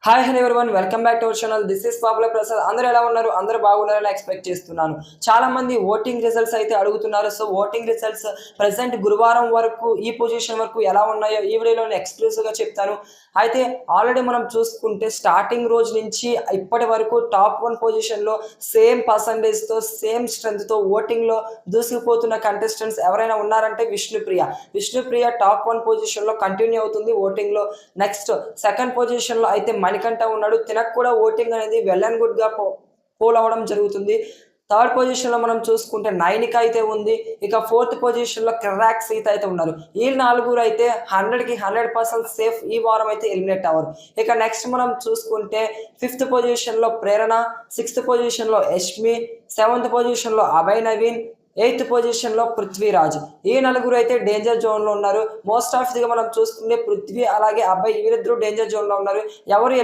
Hi hello everyone welcome back to our channel. This is popular Prasad. అందరూ ఎలా ఉన్నారు? అందరూ బాగున్నారని ఎక్స్పెక్ట్ చేస్తున్నాను. చాలా మంది ఓటింగ్ రిజల్ట్స్ అయితే అడుగుతున్నారు. సో ఓటింగ్ రిజల్ట్స్ ప్రెజెంట్ గురువారం వరకు ఈ పొజిషన్ వరకు ఎలా ఉన్నాయో ఈ వీడియోలో ఎక్స్క్లూజివ్గా చెప్తాను. అయితే ఆల్రెడీ మనం చూసుకుంటే స్టార్టింగ్ రోజు నుంచి ఇప్పటి వరకు టాప్ 1 పొజిషన్లో సేమ్ పర్సంటేజ్తో సేమ్ స్ట్రెంగ్త్తో ఓటింగ్లో దూసుకుపోతున్న కంటెస్టెంట్స్ ఎవరైనా ఉన్నారంటే విష్ణుప్రియ టాప్ 1 పొజిషన్లో కంటిన్యూ అవుతుంది ఓటింగ్లో. నెక్స్ట్ సెకండ్ పొజిషన్లో అయితే మణికంఠ ఉన్నాడు. తినకు కూడా ఓటింగ్ అనేది వెల్ అండ్ గుడ్గా పోల్ అవ్వడం జరుగుతుంది. థర్డ్ పొజిషన్లో మనం చూసుకుంటే నైనిక అయితే ఉంది. ఇక ఫోర్త్ పొజిషన్లో కిర్రాక్ సీత అయితే ఉన్నారు. ఈ నలుగురు అయితే 100కి 100% సేఫ్ ఈ వారం అయితే ఎలిమినేట్ అవ్వరు. ఇక నెక్స్ట్ మనం చూసుకుంటే ఫిఫ్త్ పొజిషన్లో ప్రేరణ, సిక్స్త్ పొజిషన్లో యష్మి, సెవెంత్ పొజిషన్లో అభయ్ నవీన్, 8th పొజిషన్లో పృథ్వీరాజ్. ఈ నలుగురు అయితే డేంజర్ జోన్లో ఉన్నారు. మోస్ట్ ఆఫ్ దిగా మనం చూసుకుంటే పృథ్వీ అలాగే అబ్బాయి వీరిద్దరూ డేంజర్ జోన్లో ఉన్నారు. ఎవరు